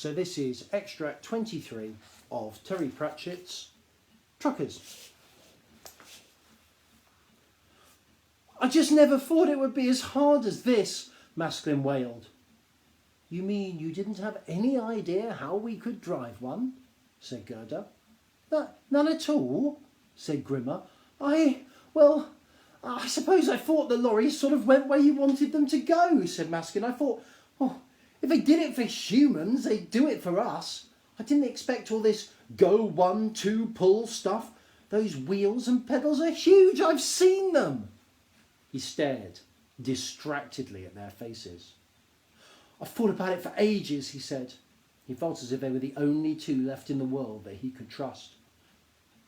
So this is extract 23 of Terry Pratchett's Truckers. I just never thought it would be as hard as this, Masklin wailed. You mean you didn't have any idea how we could drive one? Said Gerda. None at all, said Grimmer. I suppose I thought the lorries sort of went where you wanted them to go, said Masklin. I thought, well, if they did it for humans, they'd do it for us. I didn't expect all this go 1, 2, pull stuff. Those wheels and pedals are huge. I've seen them. He stared distractedly at their faces. I've thought about it for ages, he said. He felt as if they were the only two left in the world that he could trust.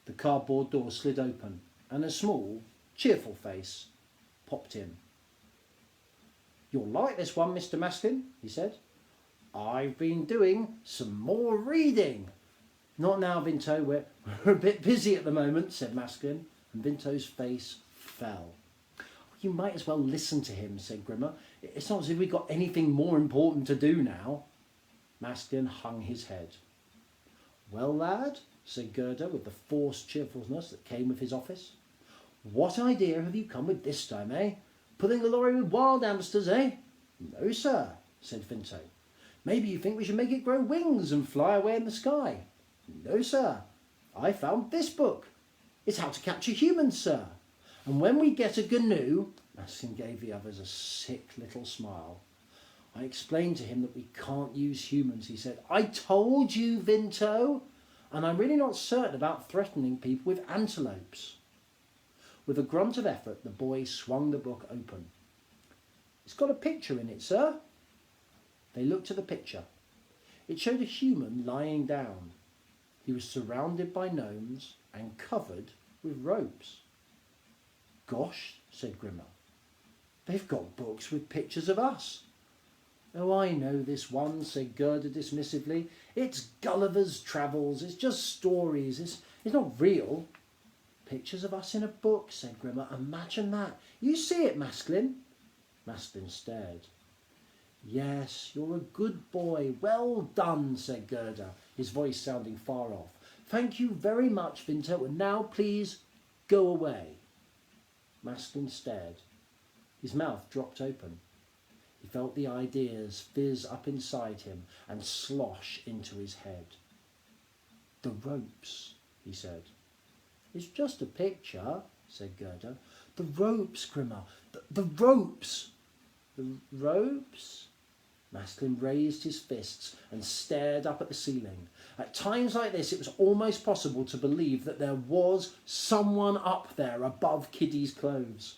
The cardboard door slid open and a small, cheerful face popped in. You'll like this one, Mr. Masklin, he said. I've been doing some more reading. Not now, Vinto. We're a bit busy at the moment, said Masklin, and Vinto's face fell. You might as well listen to him, said Grimmer. It's not as if we've got anything more important to do now. Masklin hung his head. Well, lad, said Gerda with the forced cheerfulness that came with his office. What idea have you come with this time, eh? Pulling the lorry with wild hamsters, eh? No, sir, said Vinto. Maybe you think we should make it grow wings and fly away in the sky. No, sir. I found this book. It's how to capture humans, sir. And when we get a GNU, Masklin gave the others a sick little smile. I explained to him that we can't use humans, he said. I told you, Vinto. And I'm really not certain about threatening people with antelopes. With a grunt of effort, the boy swung the book open. It's got a picture in it, sir. They looked at the picture. It showed a human lying down. He was surrounded by gnomes and covered with ropes. Gosh, said Grimmer. They've got books with pictures of us. Oh, I know this one, said Gerda dismissively. It's Gulliver's Travels. It's just stories. It's not real. Pictures of us in a book, said Grimmer. Imagine that. You see it, Masklin? Masklin stared. Yes, you're a good boy. Well done, said Gerda, his voice sounding far off. Thank you very much, Vinto. And now, please, go away. Masklin stared. His mouth dropped open. He felt the ideas fizz up inside him and slosh into his head. The ropes, he said. It's just a picture, said Gerda. The ropes, Grimmer. The ropes. The ropes? Masklin raised his fists and stared up at the ceiling. At times like this, it was almost possible to believe that there was someone up there above Kiddy's clothes.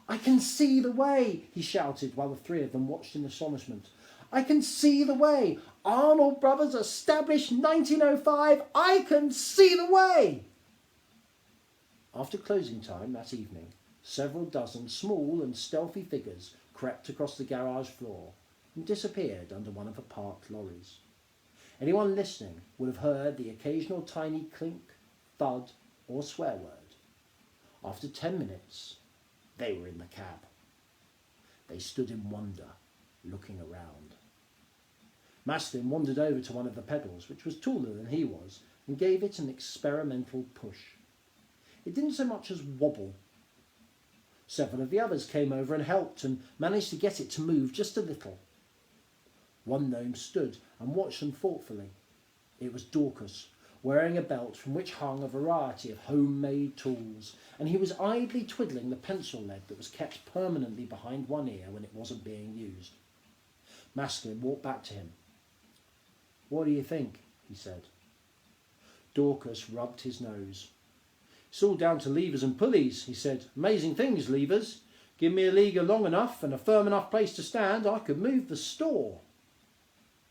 I can see the way, he shouted while the three of them watched in astonishment. I can see the way. Arnold Brothers established 1905. I can see the way. After closing time that evening, several dozen small and stealthy figures crept across the garage floor and disappeared under one of the parked lorries. Anyone listening would have heard the occasional tiny clink, thud, or swear word. After 10 minutes, they were in the cab. They stood in wonder, looking around. Masklin wandered over to one of the pedals, which was taller than he was, and gave it an experimental push. It didn't so much as wobble. Several of the others came over and helped and managed to get it to move just a little. One gnome stood and watched them thoughtfully. It was Dorcas, wearing a belt from which hung a variety of homemade tools, and he was idly twiddling the pencil lead that was kept permanently behind one ear when it wasn't being used. Masklin walked back to him. What do you think? He said. Dorcas rubbed his nose. It's all down to levers and pulleys, he said. Amazing things, levers. Give me a lever long enough and a firm enough place to stand, I could move the store.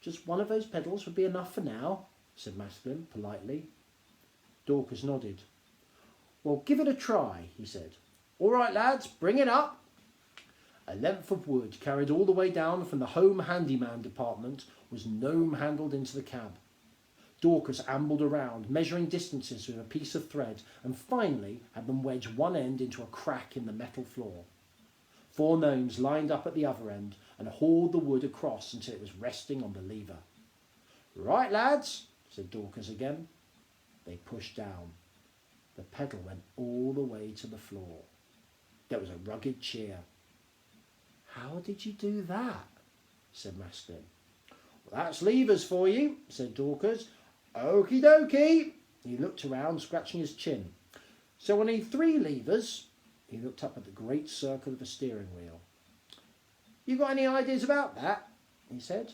Just one of those pedals would be enough for now, said Masklin politely. Dorcas nodded. Well, give it a try, he said. All right, lads, bring it up. A length of wood carried all the way down from the home handyman department was gnome-handled into the cab. Dorcas ambled around, measuring distances with a piece of thread, and finally had them wedge one end into a crack in the metal floor. 4 gnomes lined up at the other end and hauled the wood across until it was resting on the lever. Right, lads, said Dorcas again. They pushed down. The pedal went all the way to the floor. There was a rugged cheer. How did you do that? Said Masklin. Well, that's levers for you, said Dorcas. Okie dokie. He looked around, scratching his chin. So I need 3 levers. He looked up at the great circle of the steering wheel. You got any ideas about that? He said.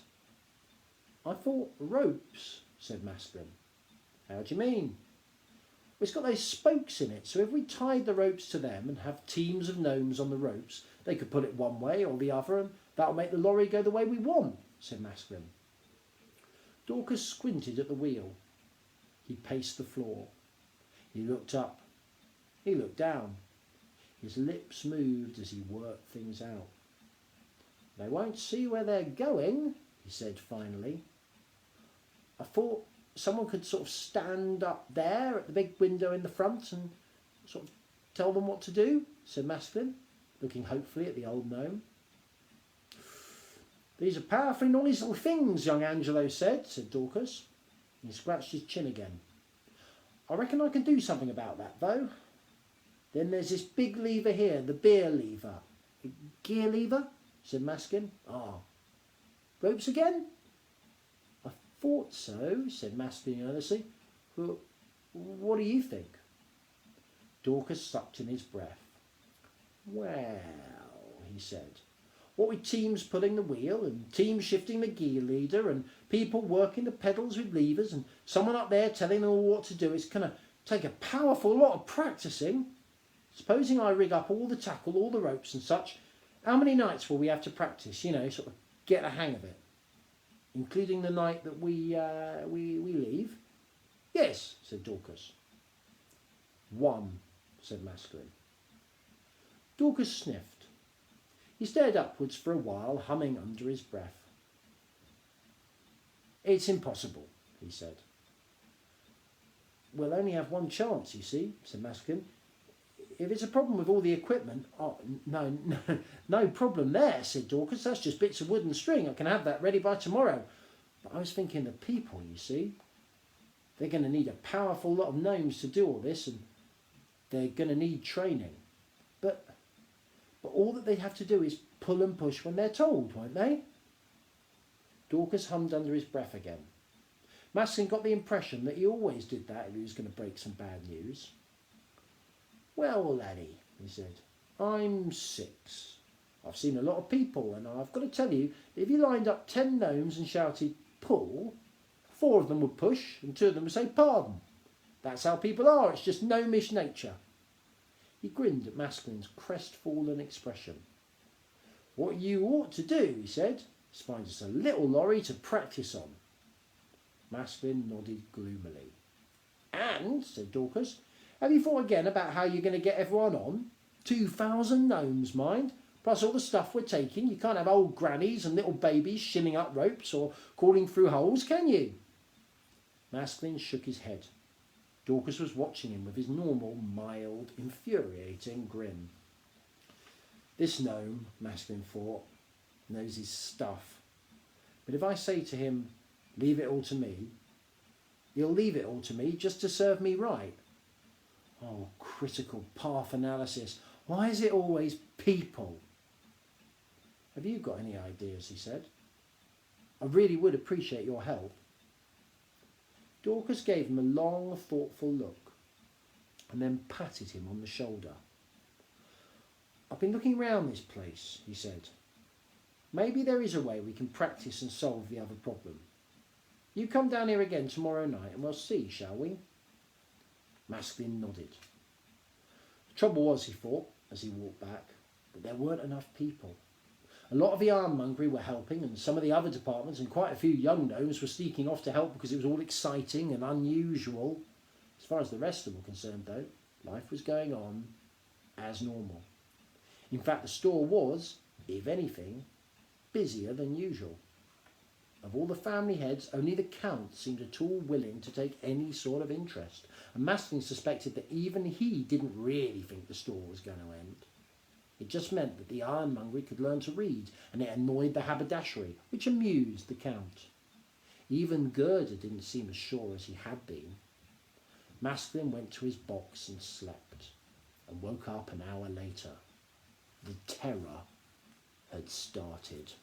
I thought ropes, said Masklin. How do you mean? Well, it's got those spokes in it, so if we tied the ropes to them and have teams of gnomes on the ropes, they could pull it one way or the other, and that'll make the lorry go the way we want, said Masklin. Dorcas squinted at the wheel. He paced the floor. He looked up. He looked down. His lips moved as he worked things out. They won't see where they're going, he said finally. I thought someone could sort of stand up there at the big window in the front and sort of tell them what to do, said Masklin, looking hopefully at the old gnome. These are powerfully noisy little things, young Angelo said Dorcas. He scratched his chin again. I reckon I can do something about that, though. Then there's this big lever here, the beer lever. Gear lever? Said Masklin. Ah. Ropes again? I thought so, said Masklin earnestly. Well, what do you think? Dorcas sucked in his breath. Well, he said, what with teams pulling the wheel and teams shifting the gear leader and people working the pedals with levers and someone up there telling them all what to do, it's going to take a powerful lot of practicing. Supposing I rig up all the tackle, all the ropes and such, how many nights will we have to practice, sort of get a hang of it? Including the night that we leave? Yes, said Dorcas. 1, said Masklin. Dorcas sniffed. He stared upwards for a while, humming under his breath. It's impossible, he said. We'll only have one chance, you see, said Masklin. If it's a problem with all the equipment, no problem there, said Dorcas. That's just bits of wood and string. I can have that ready by tomorrow. But I was thinking the people, you see. They're going to need a powerful lot of gnomes to do all this, and they're going to need training. But all that they have to do is pull and push when they're told, won't they? Dorcas hummed under his breath again. Masklin got the impression that he always did that if he was going to break some bad news. Well, laddie, he said, I'm 6. I've seen a lot of people, and I've got to tell you, if you lined up 10 gnomes and shouted, pull, 4 of them would push, and 2 of them would say, pardon. That's how people are, it's just gnomish nature. He grinned at Masklin's crestfallen expression. What you ought to do, he said, is find us a little lorry to practice on. Masklin nodded gloomily. And, said Dorcas, have you thought again about how you're going to get everyone on? 2,000 gnomes, mind, plus all the stuff we're taking. You can't have old grannies and little babies shinning up ropes or crawling through holes, can you? Masklin shook his head. Dorcas was watching him with his normal, mild, infuriating grin. This gnome, Masklin thought, knows his stuff. But if I say to him, leave it all to me, he'll leave it all to me just to serve me right. Oh, critical path analysis. Why is it always people? Have you got any ideas, he said. I really would appreciate your help. Dorcas gave him a long, thoughtful look and then patted him on the shoulder. I've been looking round this place, he said. Maybe there is a way we can practice and solve the other problem. You come down here again tomorrow night and we'll see, shall we? Masklin nodded. The trouble was, he thought, as he walked back, that there weren't enough people. A lot of the ironmongery were helping, and some of the other departments and quite a few young gnomes were sneaking off to help because it was all exciting and unusual. As far as the rest of them were concerned, though, life was going on as normal. In fact, the store was, if anything, busier than usual. Of all the family heads, only the Count seemed at all willing to take any sort of interest, and Masklin suspected that even he didn't really think the store was going to end. It just meant that the ironmongery could learn to read, and it annoyed the haberdashery, which amused the Count. Even Gerda didn't seem as sure as he had been. Masklin went to his box and slept, and woke up an hour later. The terror had started.